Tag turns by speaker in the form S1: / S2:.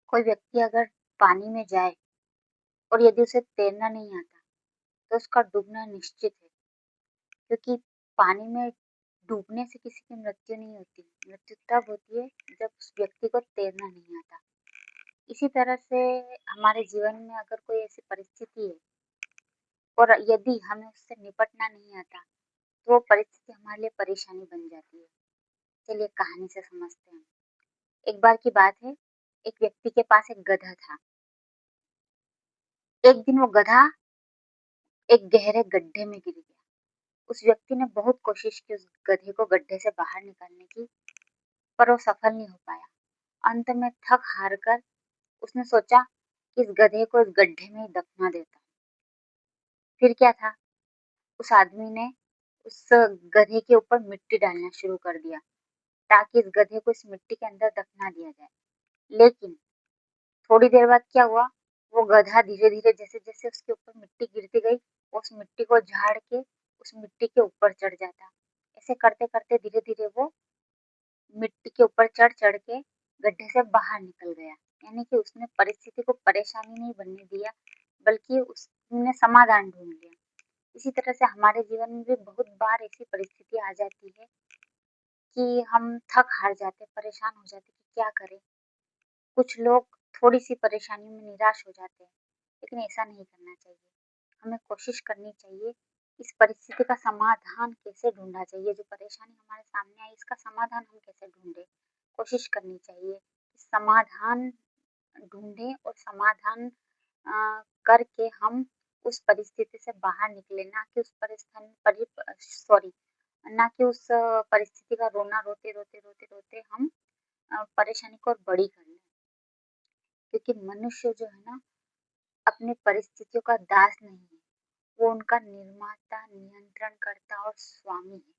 S1: कोई व्यक्ति अगर पानी में जाए और यदि उसे तैरना नहीं आता, तो उसका डूबना निश्चित है, क्योंकि पानी में डूबने से किसी की मृत्यु नहीं होती। मृत्यु तब होती है जब उस व्यक्ति को तैरना नहीं आता। इसी तरह से हमारे जीवन में अगर कोई ऐसी परिस्थिति है और यदि हमें उससे निपटना नहीं आता, तो वो परिस्थिति हमारे लिए परेशानी बन जाती है। चलिए कहानी से समझते हैं। एक बार की बात है, एक व्यक्ति के पास एक गधा था। एक दिन वो गधा एक गहरे गड्ढे में गिर गया। उस व्यक्ति ने बहुत कोशिश की उस गधे को गड्ढे से बाहर निकालने की, पर वो सफल नहीं हो पाया। अंत में थक हार कर उसने सोचा कि इस गधे को इस गड्ढे में ही दफना देता हूँ। फिर क्या था, उस आदमी ने उस गधे के ऊपर मिट्टी डालना शुरू कर दिया, ताकि इस गधे को इस मिट्टी के अंदर दफना दिया जाए। लेकिन थोड़ी देर बाद क्या हुआ, वो गधा धीरे-धीरे जैसे-जैसे उसके ऊपर मिट्टी गिरती गई, उस मिट्टी को झाड़ के उस मिट्टी के ऊपर चढ़ जाता। ऐसे करते-करते धीरे-धीरे वो मिट्टी के ऊपर चढ़-चढ़ के गड्ढे से बाहर निकल गया। यानी कि उसने परिस्थिति को परेशानी नहीं बनने दिया, बल्कि उसने समाधान ढूँढ लिया। इसी तरह से हमारे जीवन में भी बहुत बार ऐसी परिस्थिति आ जाती है कि हम थक हार जाते, परेशान हो जाते कि क्या करें? कुछ लोग थोड़ी-सी परेशानी में निराश हो जाते हैं, लेकिन ऐसा नहीं करना चाहिए। हमें कोशिश करनी चाहिए, इस परिस्थिति का समाधान कैसे ढूँढा जाए, ये जो परेशानी हमारे सामने आई, इसका समाधान हम कैसे ढूँढें? कोशिश करनी चाहिए, समाधान ढूँढें और समाधान करके हम उस परिस्थिति से बाहर निकलें, ना कि उस ना कि उस परिस्थिति का रोना रोते-रोते हम परेशानी को और बड़ी कर लें। क्योंकि मनुष्य जो है ना, अपनी परिस्थितियों का दास नहीं है, वो उनका निर्माता, नियंत्रणकर्ता और स्वामी है।